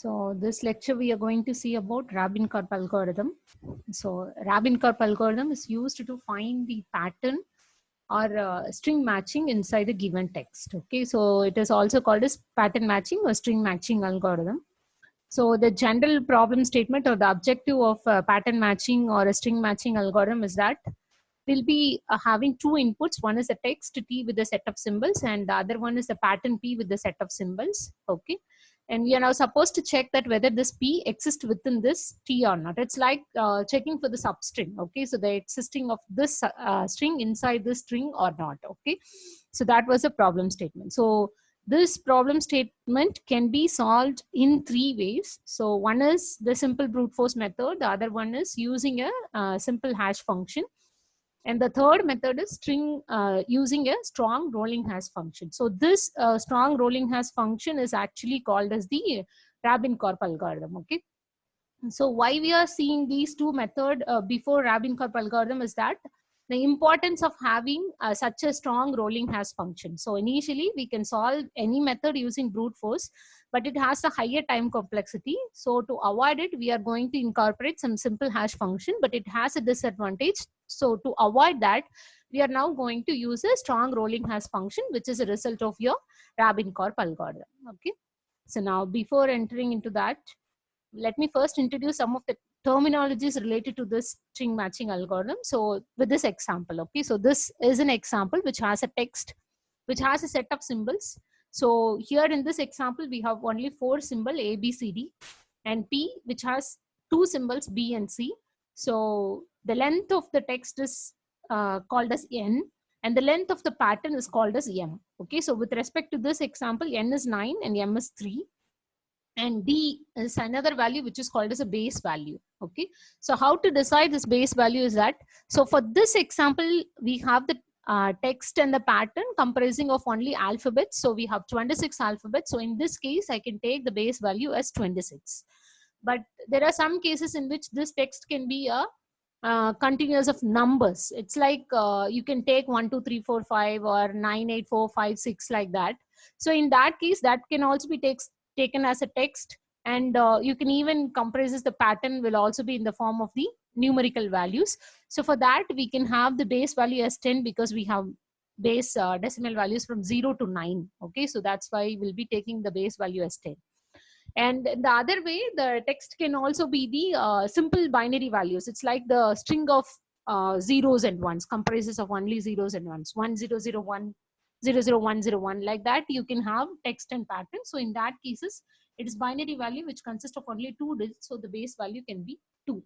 So this lecture we are going to see about Rabin-Karp algorithm. So Rabin-Karp algorithm is used to find the pattern or string matching inside a given text. Okay, so it is also called as pattern matching or string matching algorithm. So the general problem statement or the objective of pattern matching or a string matching algorithm is that we'll be having two inputs. One is a text T with a set of symbols and the other one is a pattern P with the set of symbols. Okay. And we are now supposed to check that whether this P exists within this T or not. It's like checking for the substring. Okay. So the existing of this string inside this string or not. Okay. So that was a problem statement. So this problem statement can be solved in three ways. So one is the simple brute force method. The other one is using a simple hash function. And the third method is using a strong rolling hash function. So this strong rolling hash function is actually called as the Rabin-Karp algorithm. Okay. So why we are seeing these two methods before Rabin-Karp algorithm is that the importance of having such a strong rolling hash function. So initially we can solve any method using brute force, but it has a higher time complexity. So to avoid it, we are going to incorporate some simple hash function, but it has a disadvantage. So to avoid that, we are now going to use a strong rolling hash function, which is a result of your Rabin-Karp algorithm. Okay. So now before entering into that, let me first introduce some of the terminologies related to this string matching algorithm. So with this example, okay, so this is an example which has a text, which has a set of symbols. So here in this example, we have only four symbols A, B, C, D, and P, which has two symbols B and C. So the length of the text is called as N, and the length of the pattern is called as M. Okay, so with respect to this example, N is 9 and M is 3. And D is another value which is called as a base value. Okay, so how to decide this base value is that, so for this example, we have the text and the pattern comprising of only alphabets. So we have 26 alphabets. So in this case, I can take the base value as 26. But there are some cases in which this text can be a continuous of numbers. It's like you can take 1, 2, 3, 4, 5 or 9, 8, 4, 5, 6 like that. So in that case, that can also be taken as a text, and you can even comprises the pattern will also be in the form of the numerical values. So for that, we can have the base value as 10 because we have base decimal values from 0 to 9. Okay, so that's why we'll be taking the base value as 10. And the other way, the text can also be the simple binary values. It's like the string of zeros and ones, comprises of only zeros and ones, 1001, 00101, like that. You can have text and pattern. So in that cases, it is binary value which consists of only 2 digits. So the base value can be 2.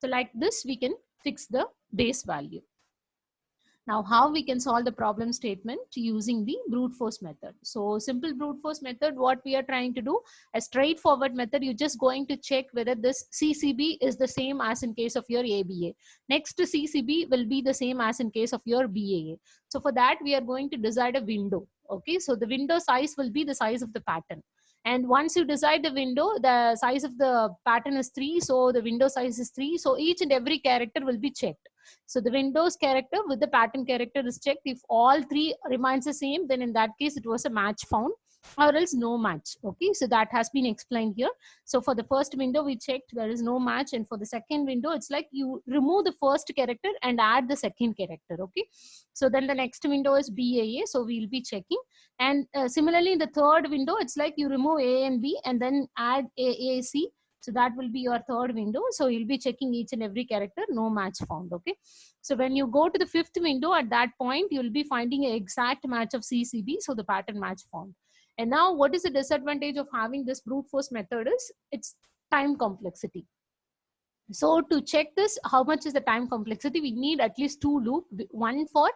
So like this, we can fix the base value. Now, how we can solve the problem statement using the brute force method. So simple brute force method, what we are trying to do, a straightforward method, you're just going to check whether this CCB is the same as in case of your ABA. Next to CCB will be the same as in case of your BAA. So for that, we are going to decide a window. Okay, so the window size will be the size of the pattern. And once you decide the window, the size of the pattern is 3. So the window size is 3. So each and every character will be checked. So the Windows character with the pattern character is checked. If all three remains the same, then in that case, it was a match found, or else no match. Okay, so that has been explained here. So for the first window, we checked there is no match. And for the second window, it's like you remove the first character and add the second character. Okay, so then the next window is BAA. So we'll be checking. And similarly, in the third window, it's like you remove A and B and then add AAC. So that will be your third window. So you'll be checking each and every character, no match found. Okay. So when you go to the fifth window, at that point, you'll be finding an exact match of CCB. So the pattern match found. And now what is the disadvantage of having this brute force method is its time complexity. So to check this, how much is the time complexity? We need at least 2 loops, one for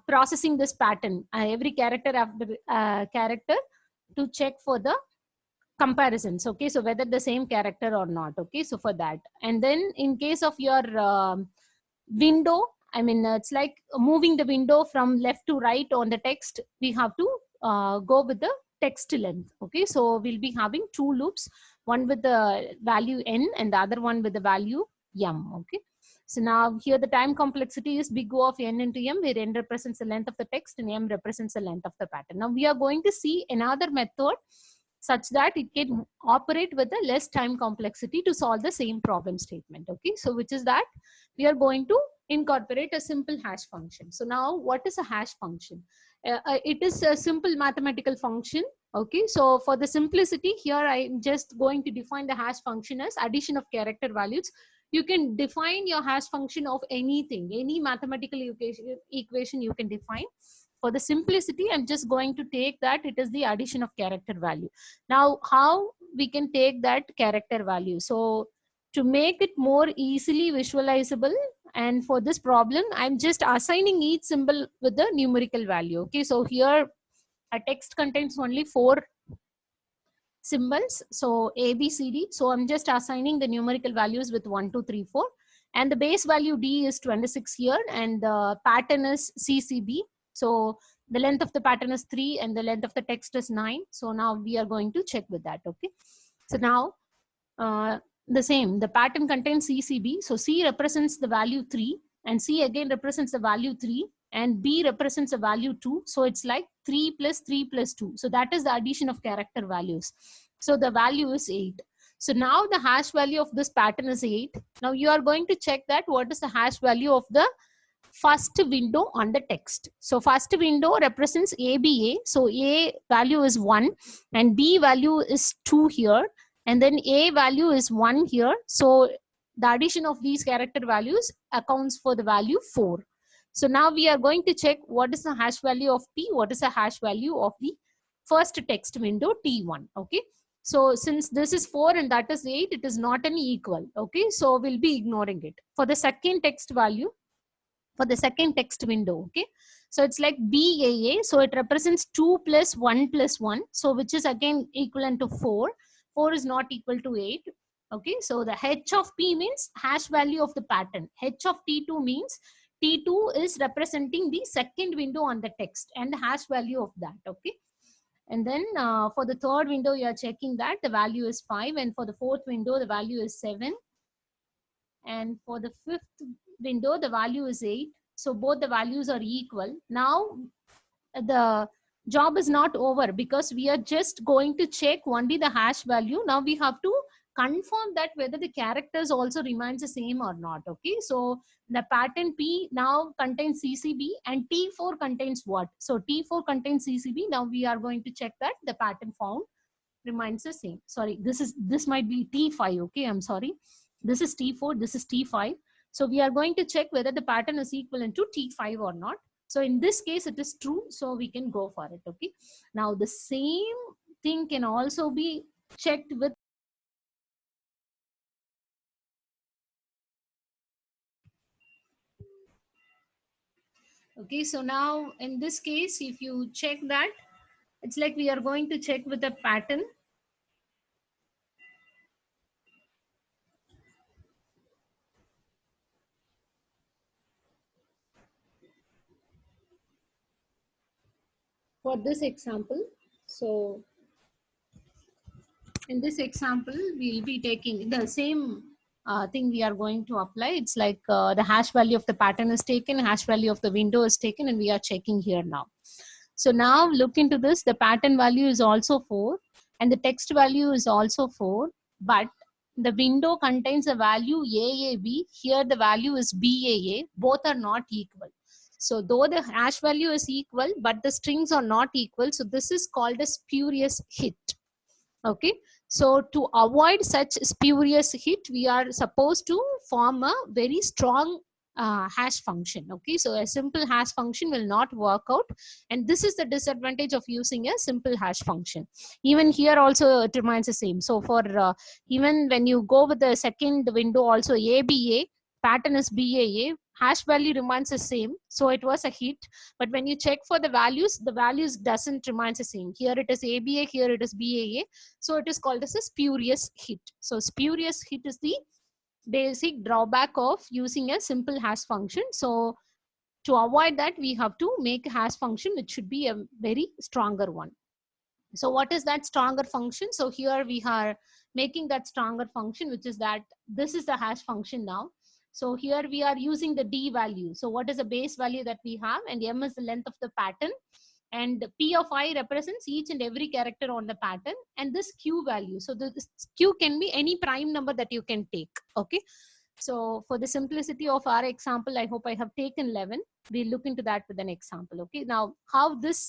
processing this pattern, every character after character, to check for the comparisons. Okay, so whether the same character or not. Okay, so for that, and then in case of your window, I mean, it's like moving the window from left to right on the text, we have to go with the text length. Okay, so we'll be having 2 loops, one with the value n and the other one with the value m. Okay, so now here the time complexity is big O of n into m, where n represents the length of the text and m represents the length of the pattern. Now we are going to see another method such that it can operate with a less time complexity to solve the same problem statement. Okay, so which is that we are going to incorporate a simple hash function. So now what is a hash function? It is a simple mathematical function. Okay, so for the simplicity here, I'm just going to define the hash function as addition of character values. You can define your hash function of anything, any mathematical equation you can define. For the simplicity, I'm just going to take that it is the addition of character value. Now, how we can take that character value? So to make it more easily visualizable, and for this problem, I'm just assigning each symbol with the numerical value. Okay, so here a text contains only 4 symbols, so A, B, C, D. So I'm just assigning the numerical values with 1, 2, 3, 4, and the base value D is 26 here, and the pattern is CCB. So the length of the pattern is 3 and the length of the text is 9. So now we are going to check with that. Okay, so now the same, the pattern contains CCB. So C represents the value 3 and C again represents the value 3 and B represents a value 2. So it's like 3 plus 3 plus 2. So that is the addition of character values. So the value is 8. So now the hash value of this pattern is 8. Now you are going to check that what is the hash value of the first window on the text. So first window represents ABA. So A value is 1 and B value is 2 here. And then A value is 1 here. So the addition of these character values accounts for the value 4. So now we are going to check what is the hash value of P, what is the hash value of the first text window T1. Okay. So since this is 4 and that is 8, it is not an equal. Okay. So we'll be ignoring it. For the second text value, for the second text window. Okay. So it's like BAA. So it represents 2 plus 1 plus 1. So which is again equivalent to 4. 4 is not equal to 8. Okay. So the H of P means hash value of the pattern. H of T2 means T2 is representing the second window on the text and the hash value of that. Okay. And then for the third window, you are checking that the value is 5. And for the fourth window, the value is 7. And for the fifth window, the value is 8. So both the values are equal. Now the job is not over because we are just going to check only the hash value. Now we have to confirm that whether the characters also remains the same or not. Okay, so the pattern P now contains CCB and T4 contains what? So T4 contains CCB. Now we are going to check that the pattern found remains the same. Sorry, this might be T5. Okay, I'm sorry. This is T4, this is T5. So we are going to check whether the pattern is equivalent to T5 or not. So in this case, it is true. So we can go for it. Okay. Now the same thing can also be checked with. Okay. So now in this case, if you check that, it's like we are going to check with a pattern. For this example, so in this example, we'll be taking the same thing we are going to apply. It's like the hash value of the pattern is taken, hash value of the window is taken, and we are checking here now. So now look into this, the pattern value is also 4 and the text value is also 4, but the window contains a value AAB. Here the value is BAA. Both are not equal. So though the hash value is equal, but the strings are not equal. So this is called a spurious hit. Okay. So to avoid such spurious hit, we are supposed to form a very strong hash function. Okay. So a simple hash function will not work out. And this is the disadvantage of using a simple hash function. Even here also it remains the same. So for even when you go with the second window also ABA, pattern is BAA, hash value remains the same. So it was a hit. But when you check for the values doesn't remain the same. Here it is ABA, here it is BAA. So it is called as a spurious hit. So spurious hit is the basic drawback of using a simple hash function. So to avoid that, we have to make a hash function which should be a very stronger one. So what is that stronger function? So here we are making that stronger function, which is that this is the hash function now. So here we are using the D value. So what is the base value that we have? And M is the length of the pattern. and P of I represents each and every character on the pattern, and this Q value. So this Q can be any prime number that you can take. Okay. So for the simplicity of our example, I hope I have taken 11. We'll look into that with an example. Okay. Now how this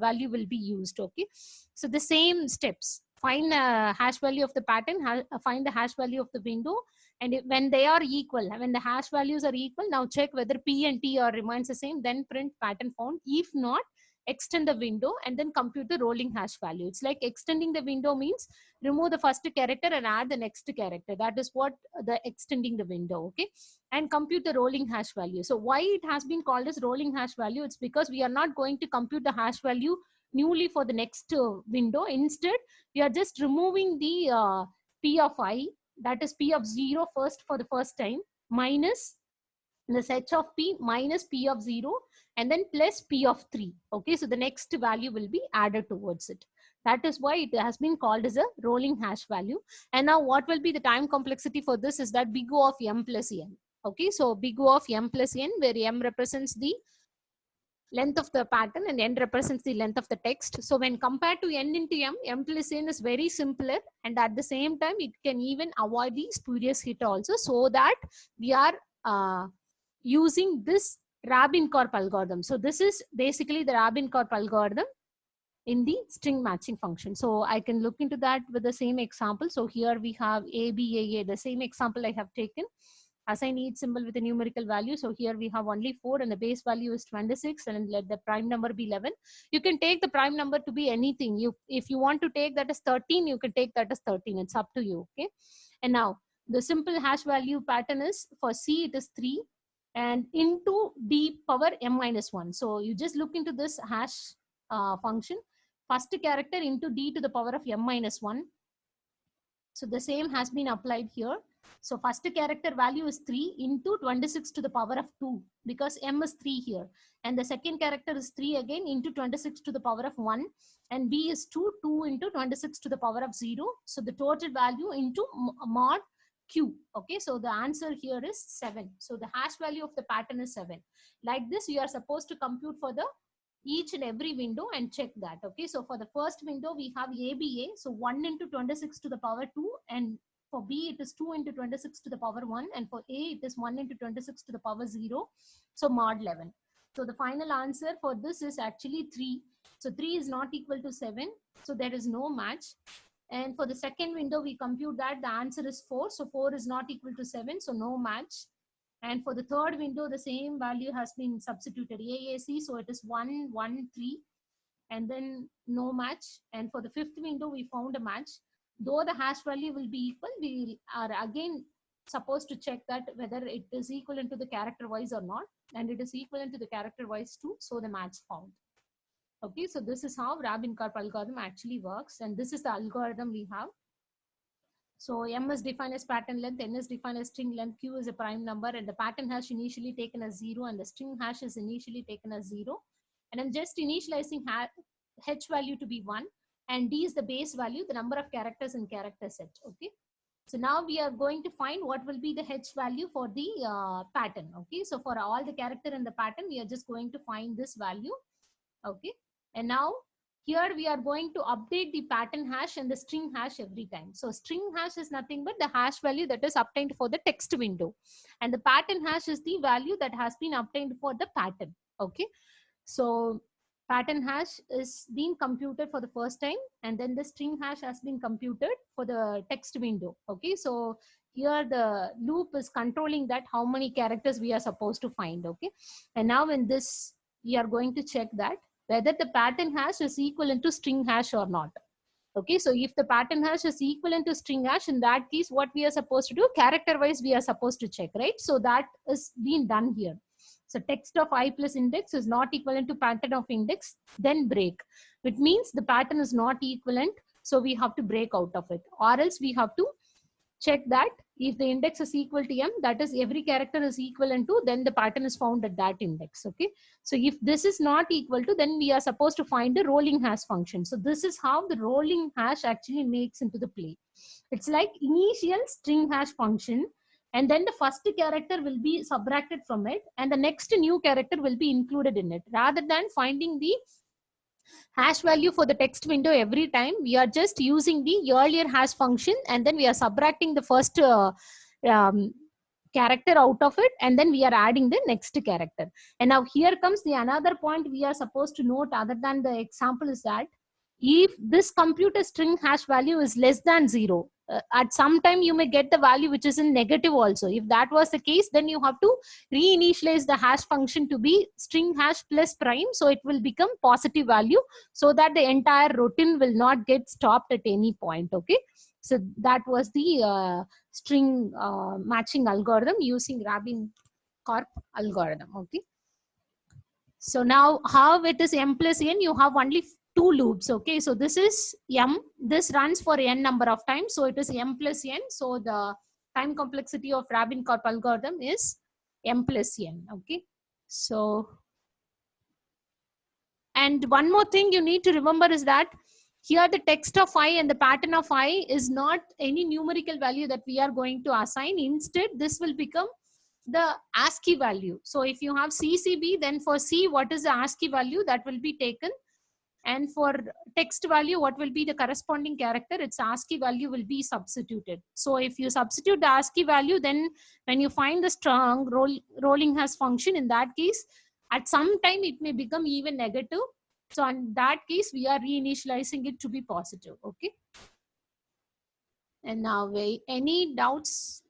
value will be used. Okay. So the same steps. Find the hash value of the pattern, find the hash value of the window, and when they are equal, when the hash values are equal, now check whether P and T are remains the same, then print pattern found. If not, extend the window and then compute the rolling hash value. It's like extending the window means remove the first character and add the next character. That is what the extending the window. Okay. And compute the rolling hash value. So why it has been called as rolling hash value? It's because we are not going to compute the hash value newly for the next window. Instead, we are just removing the P of I, that is P of 0 first for the first time, minus the set of P minus P of 0, and then plus P of 3. Okay, so the next value will be added towards it. That is why it has been called as a rolling hash value. And now what will be the time complexity for this is that big O of m plus n. Okay, so big O of m plus n, where m represents the length of the pattern and n represents the length of the text. So when compared to n into m plus n is very simpler, and at the same time it can even avoid the spurious hit also, so that we are using this Rabin-Karp algorithm. So this is basically the Rabin-Karp algorithm in the string matching function. So I can look into that with the same example. So here we have A, B, A, the same example I have taken. Assign each symbol with a numerical value. So here we have only 4 and the base value is 26, and let the prime number be 11. You can take the prime number to be anything. If you want to take that as 13, you can take that as 13. It's up to you. Okay. And now the simple hash value pattern is for C, it is 3 and into D power m minus 1. So you just look into this hash function. First character into D to the power of m minus 1. So the same has been applied here. So first character value is 3 into 26 to the power of 2, because m is 3 here. And the second character is 3 again into 26 to the power of 1. And B is 2 into 26 to the power of 0. So the total value into mod Q. Okay, so the answer here is 7. So the hash value of the pattern is 7. Like this, you are supposed to compute for the each and every window and check that. Okay, so for the first window we have ABA, so 1 into 26 to the power 2, and for B it is 2 into 26 to the power 1, and for A it is 1 into 26 to the power 0, so mod 11. So the final answer for this is actually 3. So 3 is not equal to 7, so there is no match. And for the second window we compute that the answer is 4, so 4 is not equal to 7, so no match. And for the third window, the same value has been substituted, AAC, so it is 1, 1, 3, and then no match. And for the fifth window, we found a match. Though the hash value will be equal, we are again supposed to check that whether it is equivalent to the character wise or not, and it is equivalent to the character wise too, so the match found. Okay, so this is how Rabin-Karp algorithm actually works, and this is the algorithm we have. So m is defined as pattern length, n is defined as string length, q is a prime number, and the pattern hash initially taken as 0, and the string hash is initially taken as 0. And I'm just initializing h value to be 1, and d is the base value, the number of characters in character set. Okay. So now we are going to find what will be the h value for the pattern. Okay. So for all the character in the pattern, we are just going to find this value. Okay. And now here we are going to update the pattern hash and the string hash every time. So string hash is nothing but the hash value that is obtained for the text window. And the pattern hash is the value that has been obtained for the pattern. Okay. So pattern hash is being computed for the first time, and then the string hash has been computed for the text window. Okay. So here the loop is controlling that how many characters we are supposed to find. Okay. And now in this, we are going to check that whether the pattern hash is equivalent to string hash or not. Okay, so if the pattern hash is equivalent to string hash, in that case, what we are supposed to do, character wise, we are supposed to check, right? So that is being done here. So text of I plus index is not equivalent to pattern of index, then break. It means the pattern is not equivalent, so we have to break out of it, or else we have to check that if the index is equal to m, that is every character is equivalent to, then the pattern is found at that index. Okay, so if this is not equal to, then we are supposed to find the rolling hash function. So this is how the rolling hash actually makes into the play. It's like initial string hash function, and then the first character will be subtracted from it, and the next new character will be included in it, rather than finding the hash value for the text window every time. We are just using the earlier hash function, and then we are subtracting the first character out of it, and then we are adding the next character. And now here comes the another point we are supposed to note other than the example is that if this computer string hash value is less than 0, at some time you may get the value which is in negative also. If that was the case, then you have to reinitialize the hash function to be string hash plus prime, so it will become positive value, so that the entire routine will not get stopped at any point. Okay, so that was the string matching algorithm using Rabin-Karp algorithm. Okay, so now how it is m plus n, you have only two loops. Okay, so this is m, this runs for n number of times, so it is m plus n. So the time complexity of Rabin-Karp algorithm is m plus n. Okay, so, and one more thing you need to remember is that here the text of I and the pattern of I is not any numerical value that we are going to assign. Instead, this will become the ASCII value. So if you have CCB, then for C, what is the ASCII value that will be taken? And for text value, what will be the corresponding character? Its ASCII value will be substituted. So if you substitute the ASCII value, then when you find the strong rolling hash function, in that case, at some time it may become even negative. So in that case, we are reinitializing it to be positive. Okay. And now, any doubts